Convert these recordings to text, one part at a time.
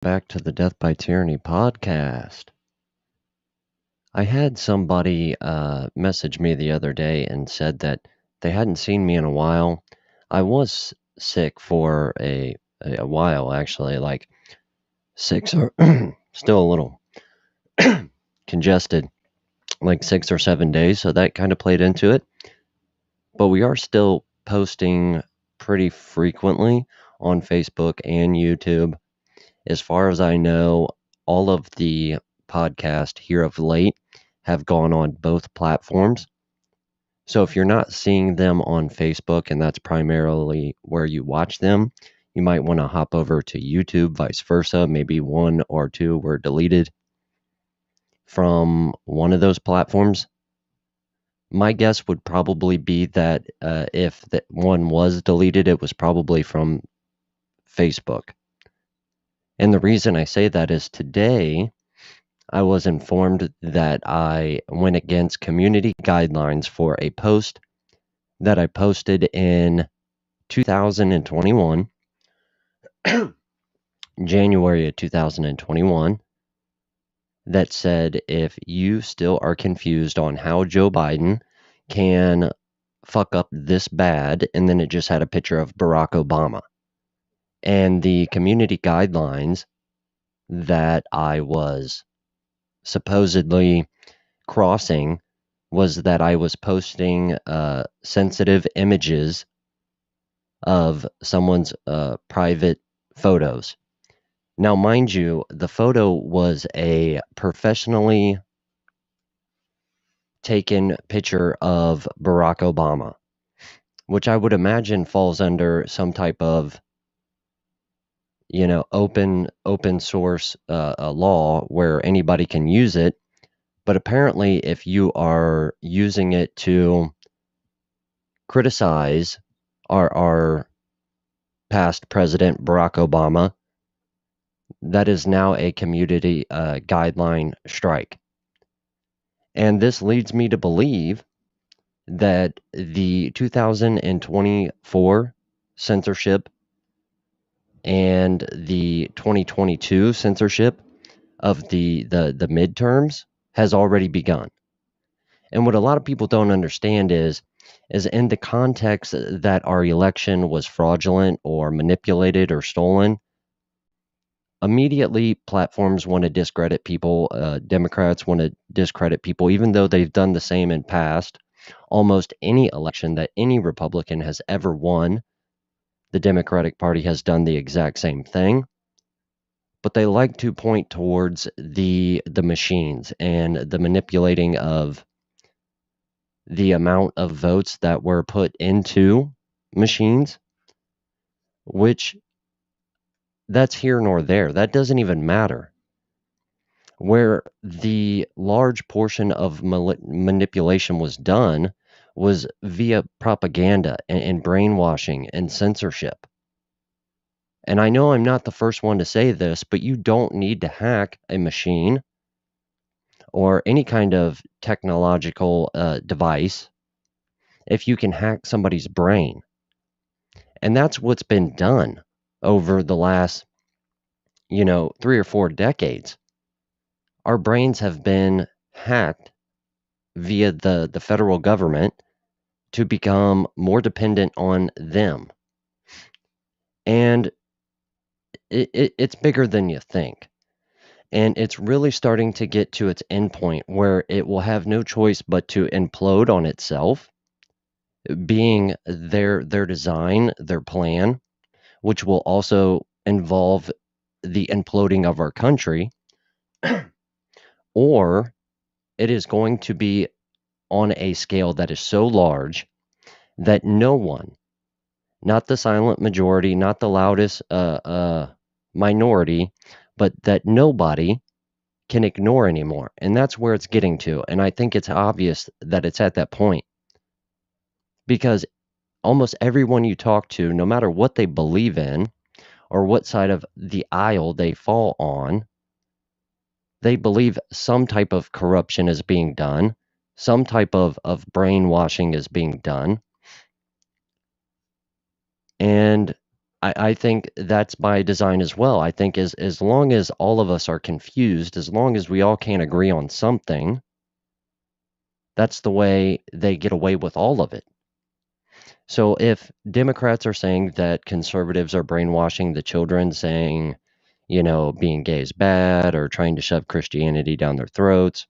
Back to the Death by Tyranny podcast. I had somebody message me the other day and said that they hadn't seen me in a while. I was sick for a while, actually, like 6 or still a little congested, like 6 or 7 days. So that kind of played into it. But we are still posting pretty frequently on Facebook and YouTube. As far as I know, all of the podcasts here of late have gone on both platforms. So if you're not seeing them on Facebook and that's primarily where you watch them, you might want to hop over to YouTube, vice versa. Maybe one or two were deleted from one of those platforms. My guess would probably be that if that one was deleted, it was probably from Facebook. And the reason I say that is today I was informed that I went against community guidelines for a post that I posted in 2021, January of 2021, that said if you still are confused on how Joe Biden can fuck up this bad, and then it just had a picture of Barack Obama. And the community guidelines that I was supposedly crossing was that I was posting sensitive images of someone's private photos. Now, mind you, the photo was a professionally taken picture of Barack Obama, which I would imagine falls under some type of, open source law where anybody can use it. But apparently, if you are using it to criticize our past president, Barack Obama, that is now a community guideline strike. And this leads me to believe that the 2024 censorship and the 2022 censorship of the midterms has already begun. And what a lot of people don't understand is in the context that our election was fraudulent or manipulated or stolen, immediately platforms want to discredit people. Democrats want to discredit people, even though they've done the same in past. Almost any election that any Republican has ever won, the Democratic Party has done the exact same thing. But they like to point towards the machines and the manipulating of the amount of votes that were put into machines, which that's here nor there. That doesn't even matter. Where the large portion of manipulation was done was via propaganda and brainwashing and censorship. And I know I'm not the first one to say this, but you don't need to hack a machine or any kind of technological device if you can hack somebody's brain. And that's what's been done over the last, 3 or 4 decades. Our brains have been hacked via the federal government to become more dependent on them. And it's bigger than you think. And it's really starting to get to its endpoint where it will have no choice but to implode on itself, being their design, their plan, which will also involve the imploding of our country, or it is going to be on a scale that is so large that no one, not the silent majority, not the loudest minority, but that nobody can ignore anymore. And that's where it's getting to. And I think it's obvious that it's at that point because almost everyone you talk to, no matter what they believe in or what side of the aisle they fall on, they believe some type of corruption is being done, some type of brainwashing is being done. And I think that's by design as well. I think as long as all of us are confused, as long as we all can't agree on something, that's the way they get away with all of it. So if Democrats are saying that conservatives are brainwashing the children, saying, being gay is bad or trying to shove Christianity down their throats,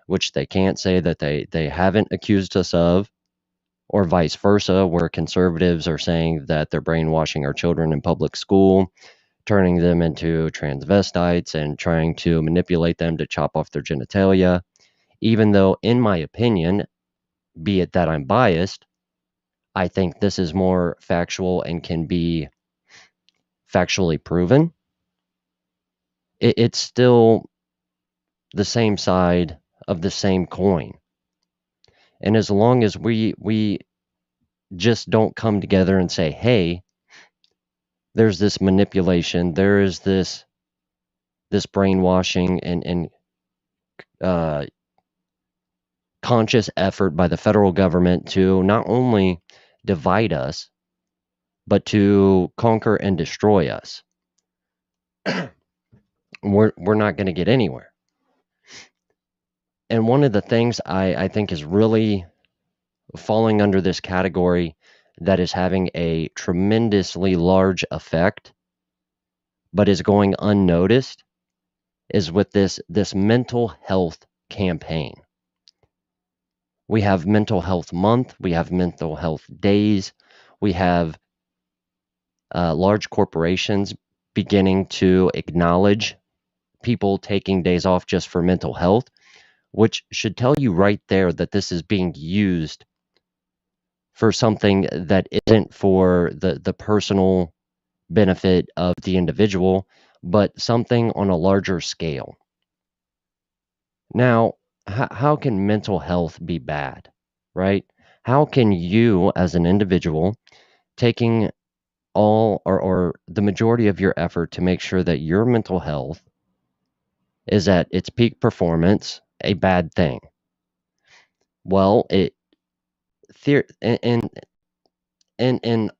which they can't say that they haven't accused us of, or vice versa, where conservatives are saying that they're brainwashing our children in public school, turning them into transvestites and trying to manipulate them to chop off their genitalia, even though, in my opinion, be it that I'm biased, I think this is more factual and can be factually proven. It's still the same side of the same coin. And as long as we just don't come together and say, hey, there's this manipulation, there is this brainwashing and uh, conscious effort by the federal government to not only divide us, but to conquer and destroy us, we're not going to get anywhere. And one of the things I think is really falling under this category that is having a tremendously large effect, but is going unnoticed, is with this mental health campaign. We have mental health month, we have mental health days, we have large corporations beginning to acknowledge people taking days off just for mental health, which should tell you right there that this is being used for something that isn't for the personal benefit of the individual, but something on a larger scale. Now, how can mental health be bad, right? How can you, as an individual, taking all or the majority of your effort to make sure that your mental health is at its peak performance, a bad thing? Well, in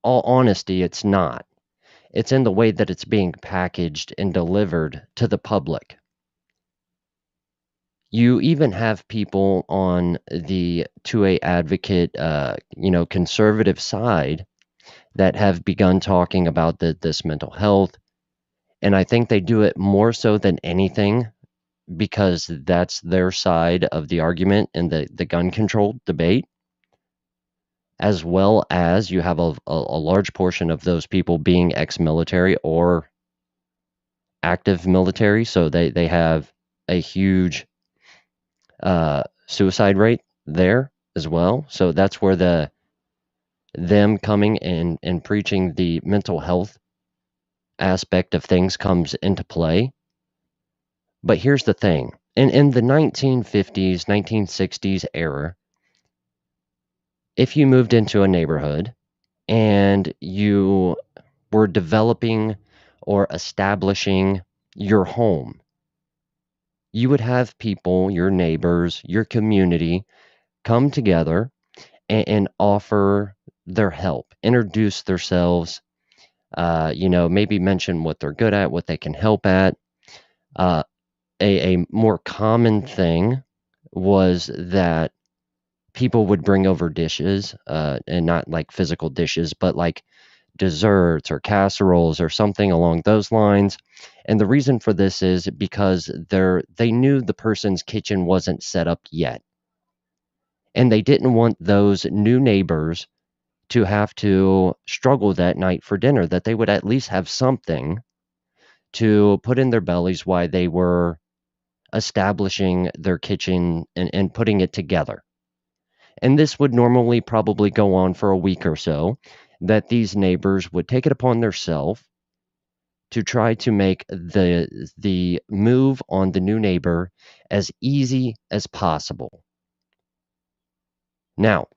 all honesty, it's not. It's in the way that it's being packaged and delivered to the public. You even have people on the 2A advocate, conservative side that have begun talking about this mental health. And I think they do it more so than anything because that's their side of the argument in the gun control debate, as well as you have a large portion of those people being ex-military or active military. So they have a huge suicide rate there as well. So that's where them coming and preaching the mental health aspect of things comes into play. But here's the thing. In the 1950s, 1960s era, if you moved into a neighborhood and you were developing or establishing your home, you would have people, your neighbors, your community, come together and offer their help, introduce themselves, maybe mention what they're good at, what they can help at. Uh, a more common thing was that people would bring over dishes, and not like physical dishes, but like desserts or casseroles or something along those lines. And the reason for this is because they knew the person's kitchen wasn't set up yet. And they didn't want those new neighbors to have to struggle that night for dinner, that they would at least have something to put in their bellies while they were establishing their kitchen and putting it together. And this would normally probably go on for a week or so, that these neighbors would take it upon themselves to try to make the move on the new neighbor as easy as possible. Now,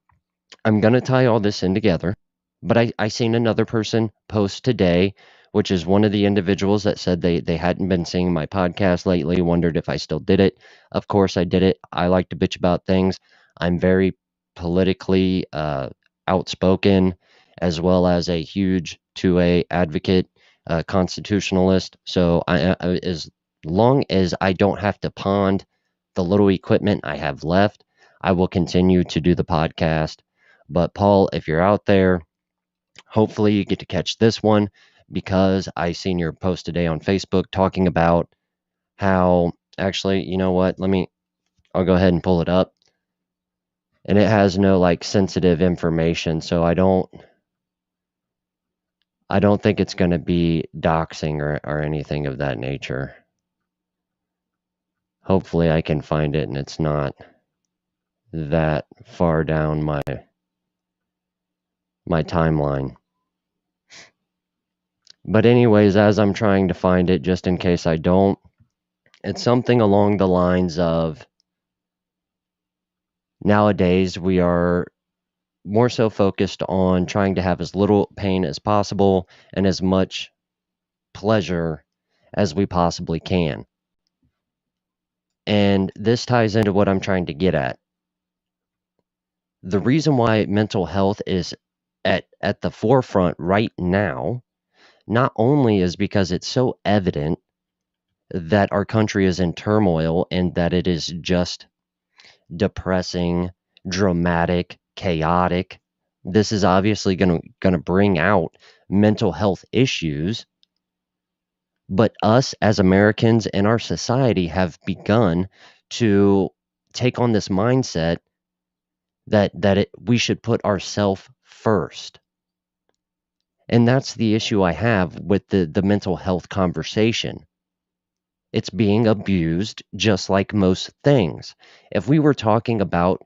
I'm going to tie all this in together, but I seen another person post today, which is one of the individuals that said they hadn't been seeing my podcast lately, wondered if I still did it. Of course I did it. I like to bitch about things. I'm very politically outspoken, as well as a huge to a advocate, constitutionalist. So as long as I don't have to pawn the little equipment I have left, I will continue to do the podcast. But Paul, if you're out there, hopefully you get to catch this one, because I seen your post today on Facebook talking about how, actually, you know what? I'll go ahead and pull it up. And it has no like sensitive information, so I don't think it's going to be doxing or anything of that nature. Hopefully I can find it and it's not that far down my timeline. But anyways, as I'm trying to find it, just in case I don't, it's something along the lines of, nowadays we are more so focused on trying to have as little pain as possible and as much pleasure as we possibly can. And this ties into what I'm trying to get at. The reason why mental health is at the forefront right now, not only is because it's so evident that our country is in turmoil and that it is just depressing, dramatic, chaotic. This is obviously going to bring out mental health issues, but us as Americans and our society have begun to take on this mindset that we should put ourselves first. And that's the issue I have with the mental health conversation. It's being abused just like most things. If we were talking about,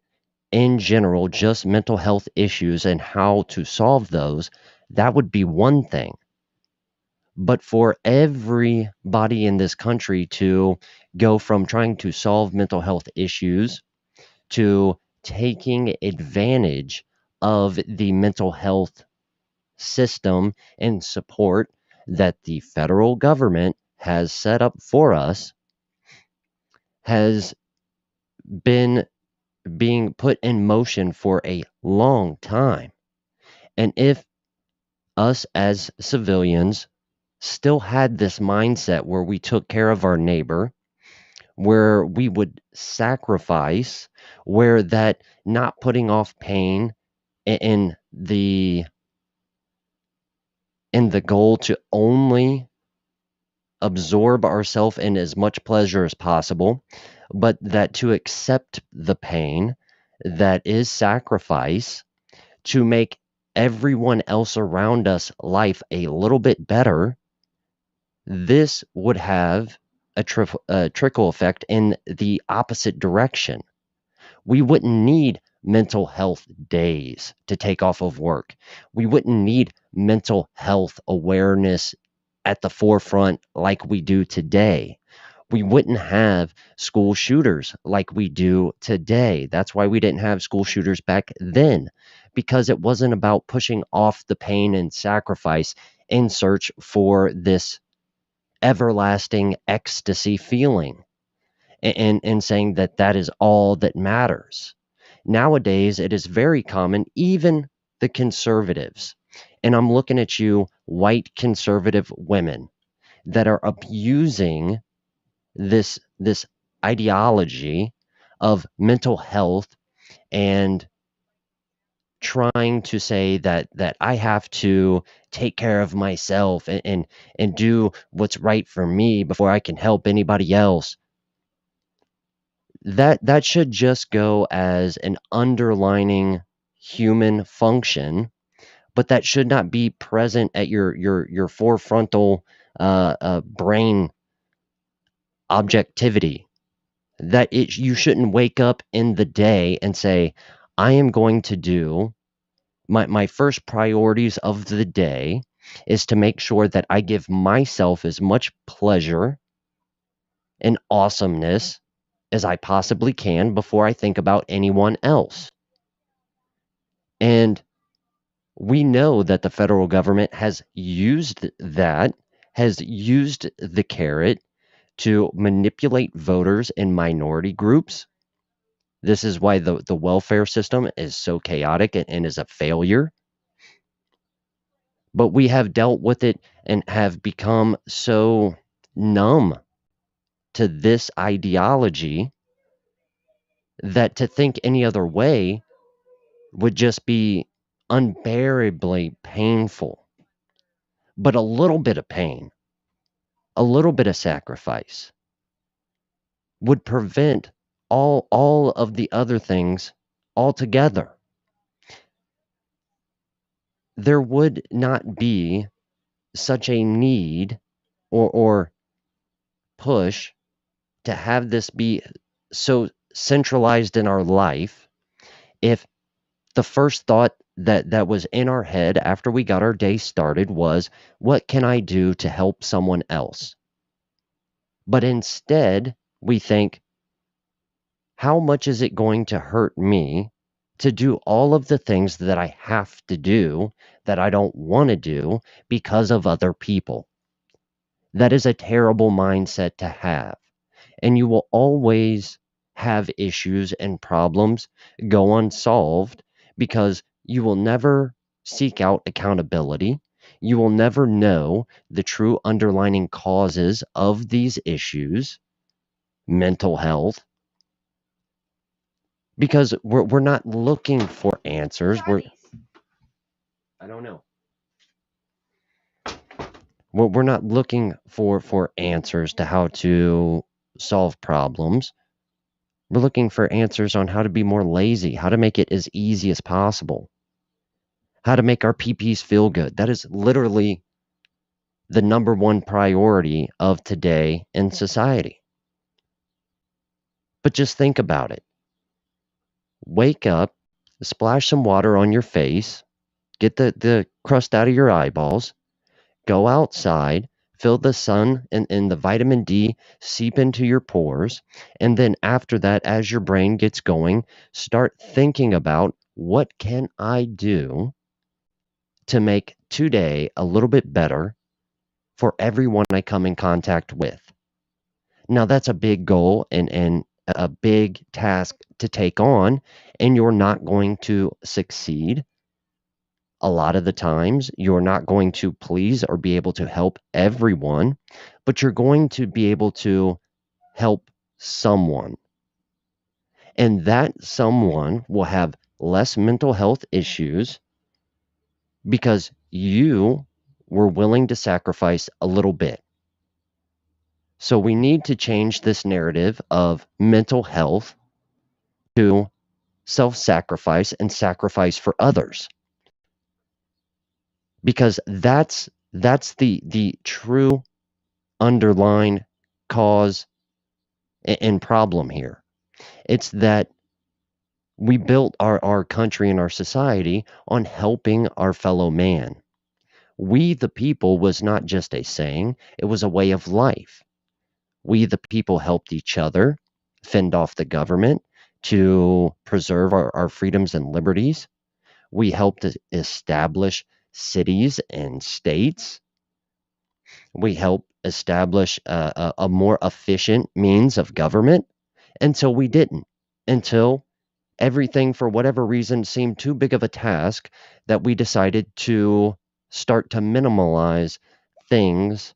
in general, just mental health issues and how to solve those, that would be one thing. But for everybody in this country to go from trying to solve mental health issues to taking advantage of the mental health system and support that the federal government has set up for us, has been being put in motion for a long time. And if us as civilians still had this mindset where we took care of our neighbor, where we would sacrifice, where that not putting off pain in the goal to only absorb ourselves in as much pleasure as possible, but that to accept the pain that is sacrifice to make everyone else around us life a little bit better, this would have a trickle effect in the opposite direction. We wouldn't need mental health days to take off of work. We wouldn't need mental health awareness at the forefront like we do today. We wouldn't have school shooters like we do today. That's why we didn't have school shooters back then, because it wasn't about pushing off the pain and sacrifice in search for this everlasting ecstasy feeling, and saying that that is all that matters. Nowadays, it is very common, even the conservatives, and I'm looking at you, white conservative women, that are abusing this ideology of mental health and trying to say that I have to take care of myself and do what's right for me before I can help anybody else. That should just go as an underlining human function, but that should not be present at your forefrontal brain objectivity. You shouldn't wake up in the day and say, I am going to do my first priorities of the day is to make sure that I give myself as much pleasure and awesomeness as I possibly can before I think about anyone else. And we know that the federal government has used the carrot to manipulate voters in minority groups. This is why the welfare system is so chaotic and is a failure. But we have dealt with it and have become so numb to this ideology that to think any other way would just be unbearably painful. But a little bit of pain, a little bit of sacrifice would prevent all of the other things altogether. There would not be such a need or push to have this be so centralized in our life if the first thought that was in our head after we got our day started was, what can I do to help someone else? But instead, we think, how much is it going to hurt me to do all of the things that I have to do that I don't want to do because of other people? That is a terrible mindset to have. And you will always have issues and problems go unsolved because you will never seek out accountability. You will never know the true underlying causes of these issues, mental health, because we're not looking for answers. I don't know. We're not looking for answers to how to solve problems. We're looking for answers on how to be more lazy, how to make it as easy as possible, how to make our PPs feel good. That is literally the number one priority of today in society. But just think about it. Wake up, splash some water on your face, get the crust out of your eyeballs, go outside, feel the sun and the vitamin D seep into your pores. And then after that, as your brain gets going, start thinking about what can I do to make today a little bit better for everyone I come in contact with. Now, that's a big goal and a big task to take on, and you're not going to succeed. A lot of the times, you're not going to please or be able to help everyone, but you're going to be able to help someone. And that someone will have less mental health issues because you were willing to sacrifice a little bit. So we need to change this narrative of mental health to self-sacrifice and sacrifice for others. Because that's the true underlying cause and problem here. It's that we built our country and our society on helping our fellow man. We the people was not just a saying, it was a way of life. We the people helped each other fend off the government to preserve our freedoms and liberties. We helped establish cities and states. We helped establish a more efficient means of government until we didn't, until everything, for whatever reason, seemed too big of a task that we decided to start to minimalize things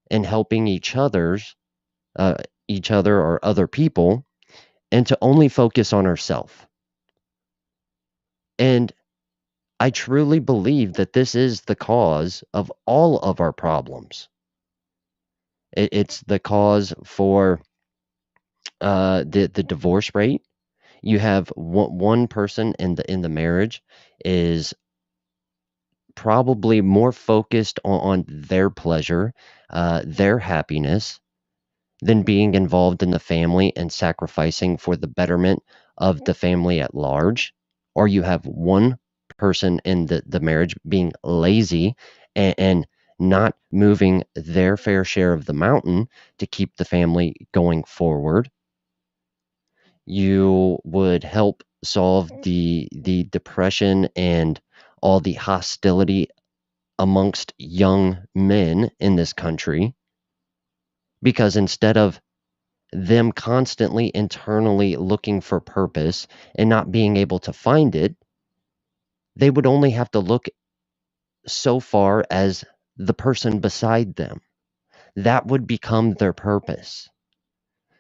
and helping each other or other people, and to only focus on ourselves. And I truly believe that this is the cause of all of our problems. It's the cause for the divorce rate. You have one person in the marriage is probably more focused on their pleasure, their happiness, than being involved in the family and sacrificing for the betterment of the family at large. Or you have one person in the marriage being lazy and not moving their fair share of the mountain to keep the family going forward. You would help solve the depression and all the hostility amongst young men in this country, because instead of them constantly internally looking for purpose and not being able to find it, they would only have to look so far as the person beside them. That would become their purpose.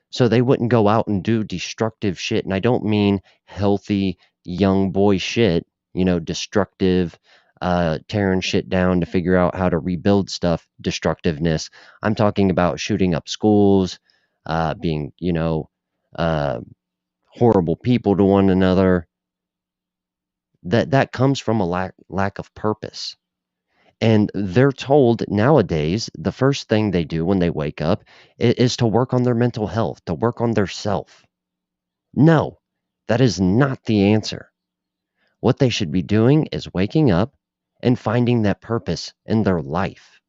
So they wouldn't go out and do destructive shit. And I don't mean healthy young boy shit, destructive, tearing shit down to figure out how to rebuild stuff, destructiveness. I'm talking about shooting up schools, being, uh, horrible people to one another. That comes from a lack of purpose. And they're told nowadays the first thing they do when they wake up is to work on their mental health, to work on their self. No, that is not the answer. What they should be doing is waking up and finding that purpose in their life.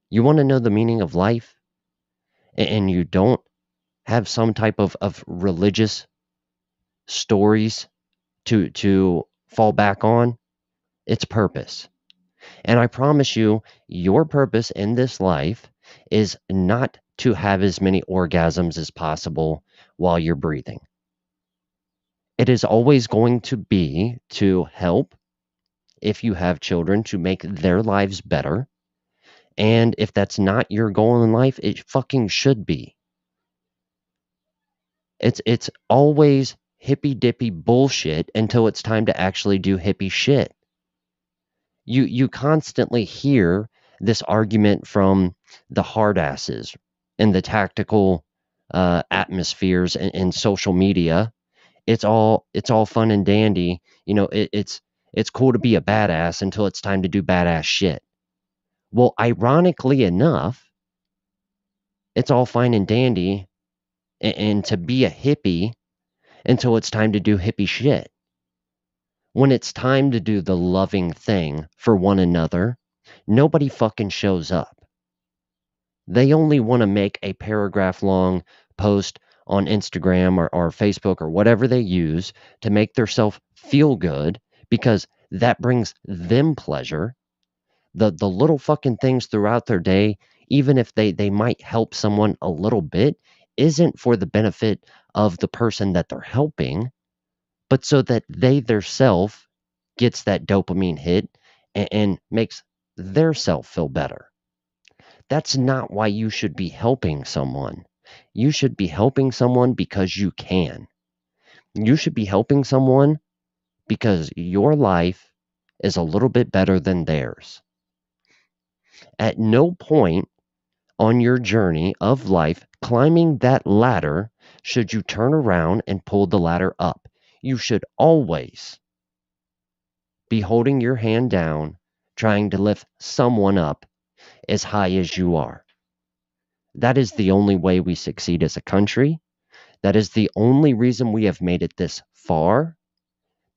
You want to know the meaning of life and you don't have some type of religious stories to fall back on, it's purpose. And I promise you, your purpose in this life is not to have as many orgasms as possible while you're breathing. It is always going to be to help, if you have children, to make their lives better. And if that's not your goal in life, it fucking should be. It's always hippy dippy bullshit until it's time to actually do hippie shit. You constantly hear this argument from the hard asses in the tactical atmospheres and social media. It's all fun and dandy. It's cool to be a badass until it's time to do badass shit. Well, ironically enough, it's all fine and dandy and to be a hippie until it's time to do hippie shit. When it's time to do the loving thing for one another, nobody fucking shows up. They only want to make a paragraph long post on Instagram or Facebook or whatever they use to make themselves feel good because that brings them pleasure. The little fucking things throughout their day, even if they might help someone a little bit, isn't for the benefit of the person that they're helping, but so that they theirself gets that dopamine hit and makes their self feel better. That's not why you should be helping someone. You should be helping someone because you can. You should be helping someone because your life is a little bit better than theirs. At no point on your journey of life climbing that ladder should you turn around and pull the ladder up. You should always be holding your hand down, trying to lift someone up as high as you are. That is the only way we succeed as a country. That is the only reason we have made it this far.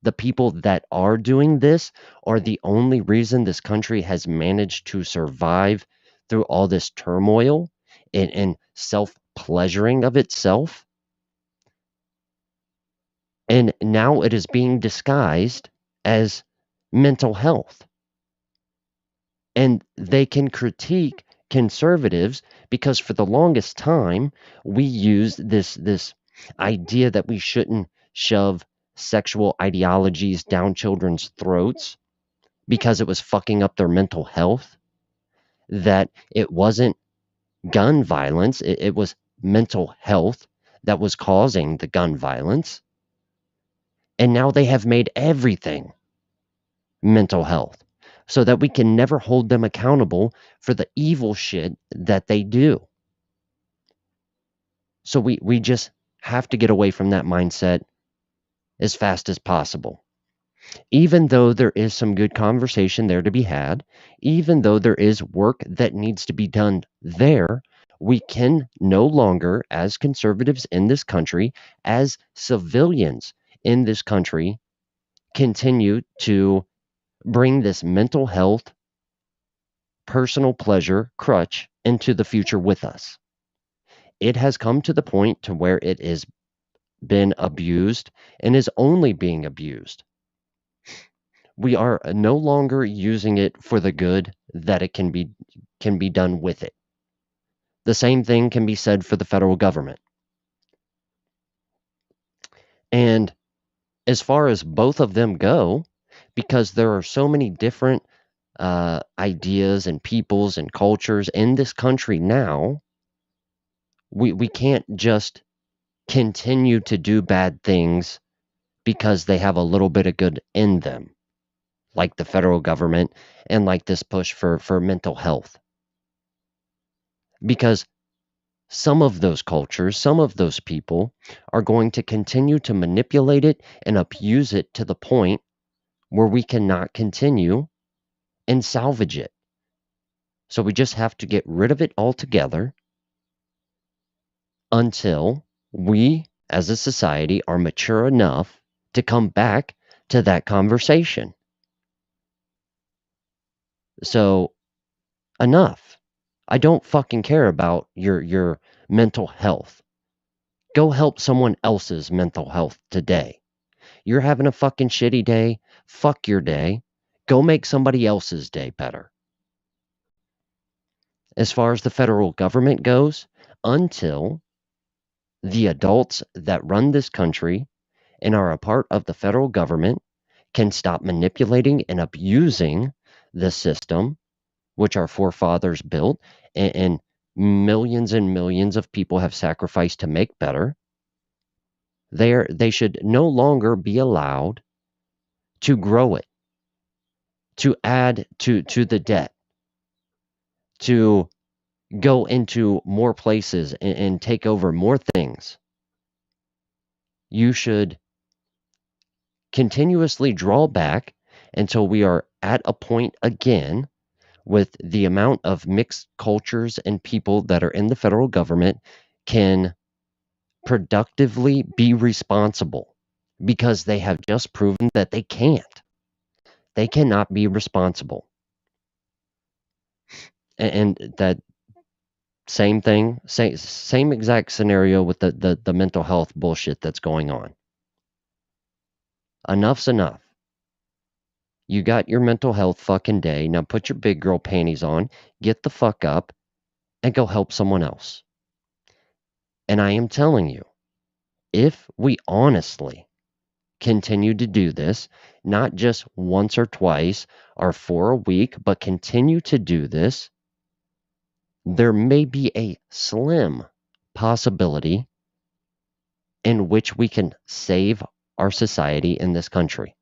The people that are doing this are the only reason this country has managed to survive through all this turmoil and self-pleasuring of itself. And now it is being disguised as mental health. And they can critique conservatives because for the longest time we used this idea that we shouldn't shove sexual ideologies down children's throats because it was fucking up their mental health, that it wasn't gun violence, it was mental health that was causing the gun violence. And now they have made everything mental health so that we can never hold them accountable for the evil shit that they do. So we just have to get away from that mindset as fast as possible. Even though there is some good conversation there to be had, even though there is work that needs to be done there, we can no longer, as conservatives in this country, as civilians in this country, continue to bring this mental health, personal pleasure crutch into the future with us. It has come to the point to where it has been abused and is only being abused. We are no longer using it for the good that it can be done with it. The same thing can be said for the federal government. And as far as both of them go, because there are so many different ideas and peoples and cultures in this country now. We can't just continue to do bad things because they have a little bit of good in them, like the federal government and like this push for mental health. Because some of those cultures, some of those people are going to continue to manipulate it and abuse it to the point where we cannot continue and salvage it. So we just have to get rid of it altogether until we as a society are mature enough to come back to that conversation. So enough. I don't fucking care about your mental health. Go help someone else's mental health today. You're having a fucking shitty day. Fuck your day. Go make somebody else's day better. As far as the federal government goes, until the adults that run this country and are a part of the federal government can stop manipulating and abusing the system which our forefathers built and millions of people have sacrificed to make better, they should no longer be allowed to grow it, to add to the debt, to go into more places and take over more things. You should continuously draw back until we are at a point again with the amount of mixed cultures and people that are in the federal government can productively be responsible, because they have just proven that they can't. They cannot be responsible. And that same thing, same exact scenario with the mental health bullshit that's going on. Enough's enough. You got your mental health fucking day. Now put your big girl panties on, get the fuck up, and go help someone else. And I am telling you, if we honestly continue to do this, not just once or twice or for a week, but continue to do this, there may be a slim possibility in which we can save our society in this country.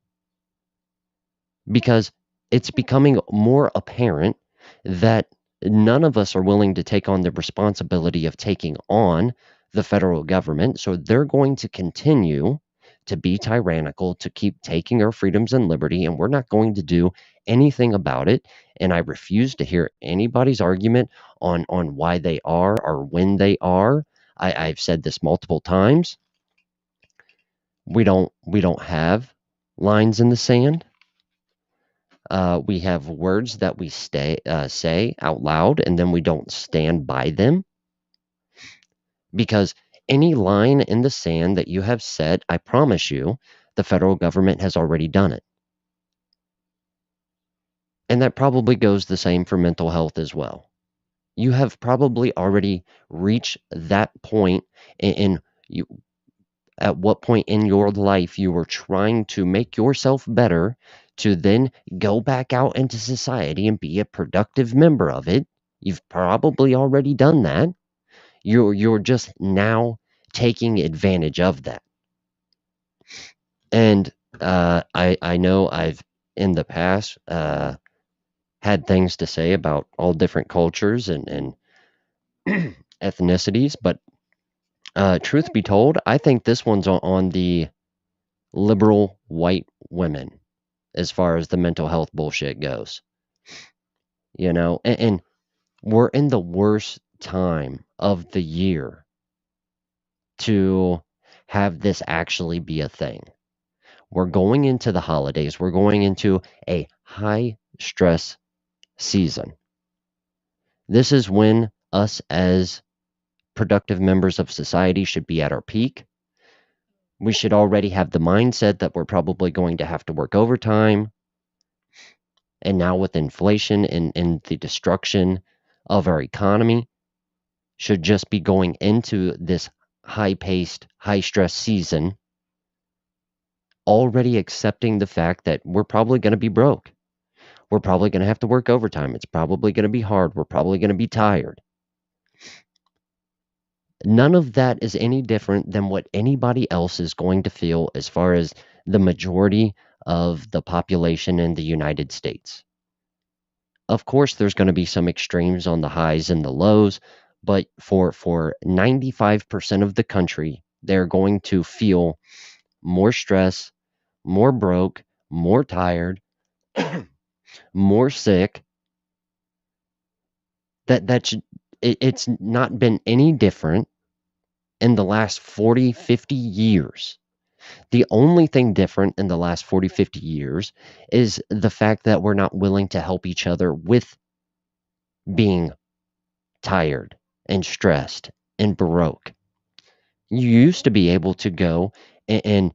Because it's becoming more apparent that none of us are willing to take on the responsibility of taking on the federal government. So they're going to continue to be tyrannical, to keep taking our freedoms and liberty, and we're not going to do anything about it. And I refuse to hear anybody's argument on why they are or when they are. I've said this multiple times. We don't have lines in the sand. We have words that we say out loud, and then we don't stand by them. Because any line in the sand that you have said, I promise you, the federal government has already done it. And that probably goes the same for mental health as well. You have probably already reached that point in you. At what point in your life you were trying to make yourself better to then go back out into society and be a productive member of it. You've probably already done that. You're just now taking advantage of that. And I know I've in the past had things to say about all different cultures and ethnicities, but truth be told, I think this one's on the liberal white women as far as the mental health bullshit goes. And we're in the worst time of the year to have this actually be a thing. We're going into the holidays. We're going into a high stress season. This is when us as productive members of society should be at our peak. We should already have the mindset that we're probably going to have to work overtime. And now with inflation and the destruction of our economy, should just be going into this high-paced, high-stress season already accepting the fact that we're probably going to be broke. We're probably going to have to work overtime. It's probably going to be hard. We're probably going to be tired. None of that is any different than what anybody else is going to feel as far as the majority of the population in the United States. Of course, there's going to be some extremes on the highs and the lows, but for 95% of the country, they're going to feel more stress, more broke, more tired, more sick. It's not been any different in the last 40, 50 years. The only thing different in the last 40, 50 years is the fact that we're not willing to help each other with being tired and stressed and broke. You used to be able to go and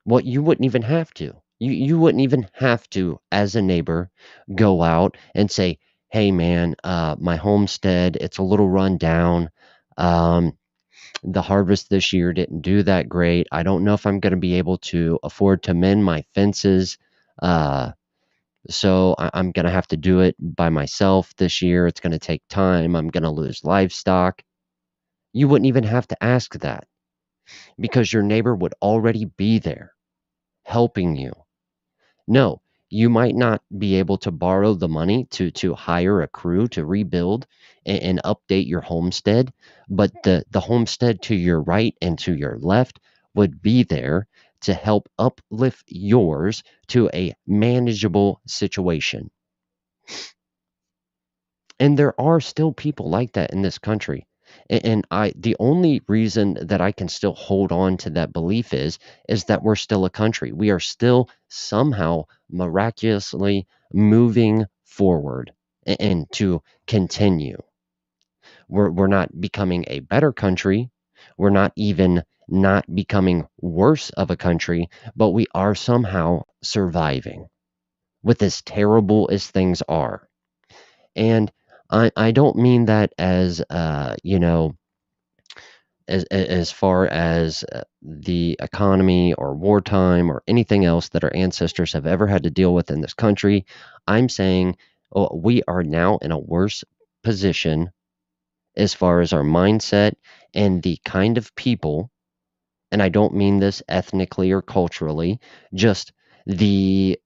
what you wouldn't even have to. You wouldn't even have to, as a neighbor, go out and say, "Hey, man, my homestead, it's a little run down. Um, the harvest this year didn't do that great. I don't know if I'm going to be able to afford to mend my fences. Uh, so I'm going to have to do it by myself this year. It's going to take time. I'm going to lose livestock." You wouldn't even have to ask that because your neighbor would already be there helping you. No, you might not be able to borrow the money to hire a crew to rebuild and update your homestead, but the homestead to your right and to your left would be there to help uplift yours to a manageable situation. And there are still people like that in this country. And the only reason that I can still hold on to that belief is that we're still a country. We are still somehow miraculously moving forward and to continue. We're not becoming a better country. We're not even not becoming worse of a country, but we are somehow surviving with as terrible as things are. And I don't mean that as as far as the economy or wartime or anything else that our ancestors have ever had to deal with in this country. I'm saying we are now in a worse position as far as our mindset and the kind of people, and I don't mean this ethnically or culturally, just the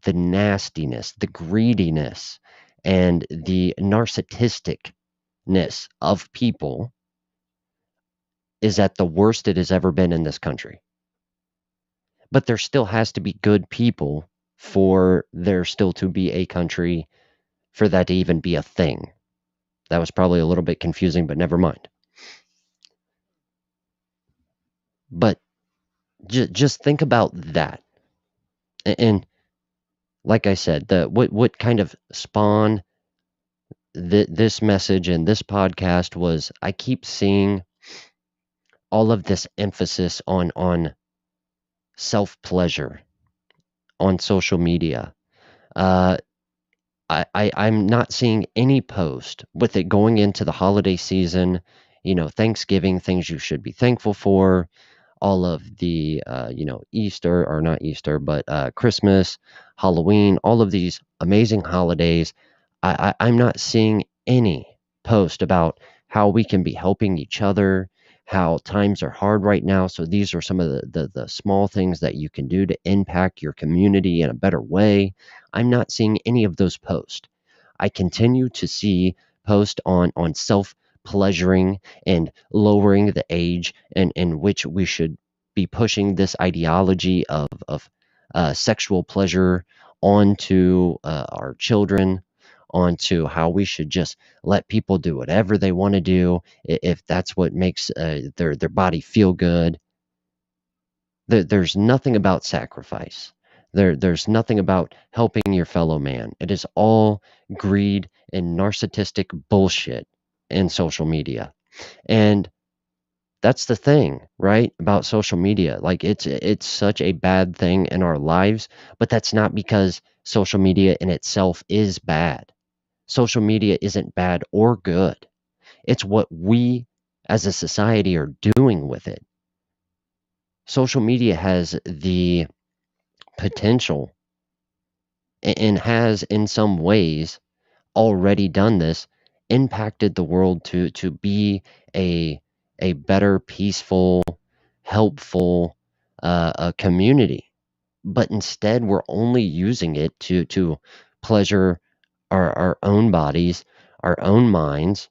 nastiness, the greediness, and the narcissisticness of people is at the worst it has ever been in this country. But there still has to be good people for there still to be a country, for that to even be a thing. That was probably a little bit confusing, but never mind. But just think about that. And like I said, what kind of spawned this message and this podcast was I keep seeing all of this emphasis on self-pleasure on social media. Uh, I'm not seeing any post with it going into the holiday season, Thanksgiving, things you should be thankful for, all of the, Easter, or not Easter, but Christmas, Halloween, all of these amazing holidays. I'm not seeing any post about how we can be helping each other, how times are hard right now. So these are some of the small things that you can do to impact your community in a better way. I'm not seeing any of those posts. I continue to see posts on self pleasuring and lowering the age in which we should be pushing this ideology of sexual pleasure onto our children, onto how we should just let people do whatever they want to do if that's what makes their body feel good. There's nothing about sacrifice. There's nothing about helping your fellow man. It is all greed and narcissistic bullshit in social media. And that's the thing, right? About social media. Like it's such a bad thing in our lives, but that's not because social media in itself is bad. Social media isn't bad or good. It's what we as a society are doing with it. Social media has the potential and has in some ways already done this, impacted the world to be a a better, peaceful, helpful community. But instead, we're only using it to pleasure our own bodies, our own minds,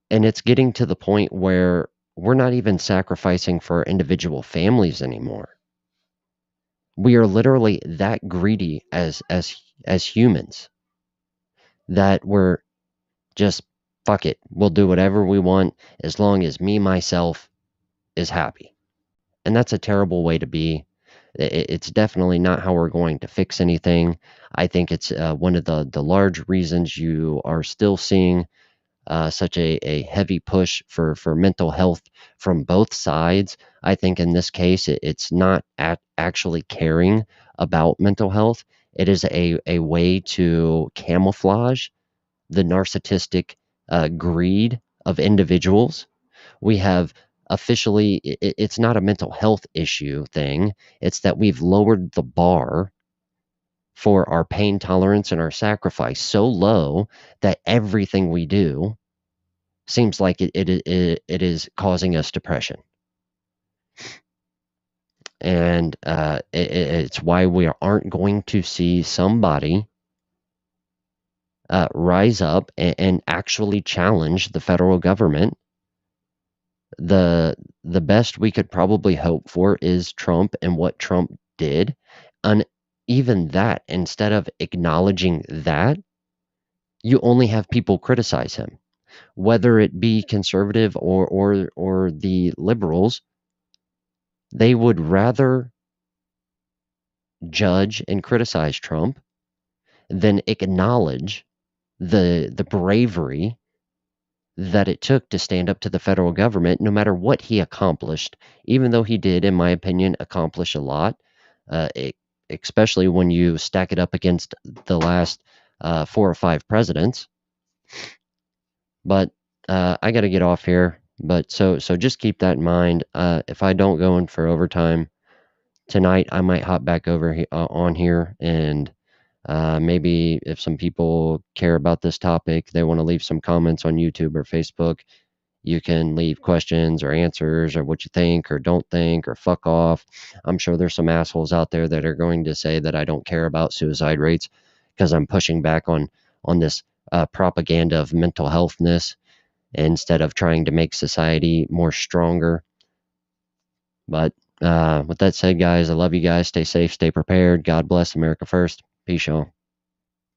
and it's getting to the point where we're not even sacrificing for our individual families anymore. We are literally that greedy as humans that we're just fuck it. We'll do whatever we want as long as me myself is happy. And that's a terrible way to be. It's definitely not how we're going to fix anything. I think it's one of the large reasons you are still seeing such a heavy push for mental health from both sides. I think in this case, it's not actually caring about mental health. It is a way to camouflage the narcissistic greed of individuals. We have officially, it's not a mental health issue thing, it's that we've lowered the bar for our pain tolerance and our sacrifice so low that everything we do seems like it is causing us depression. And it's why we aren't going to see somebody rise up and actually challenge the federal government. The best we could probably hope for is Trump and what Trump did. And even that, instead of acknowledging that, you only have people criticize him, whether it be conservative or the liberals. They would rather judge and criticize Trump than acknowledge the bravery that it took to stand up to the federal government, no matter what he accomplished, even though he did, in my opinion, accomplish a lot, especially when you stack it up against the last 4 or 5 presidents. But I got to get off here. But so just keep that in mind. If I don't go in for overtime tonight, I might hop back over on here and maybe if some people care about this topic, they want to leave some comments on YouTube or Facebook. You can leave questions or answers or what you think or don't think or fuck off. I'm sure there's some assholes out there that are going to say that I don't care about suicide rates because I'm pushing back on this propaganda of mental healthness instead of trying to make society more stronger. But with that said, guys, I love you guys. Stay safe, stay prepared. God bless America first. Peace, y'all.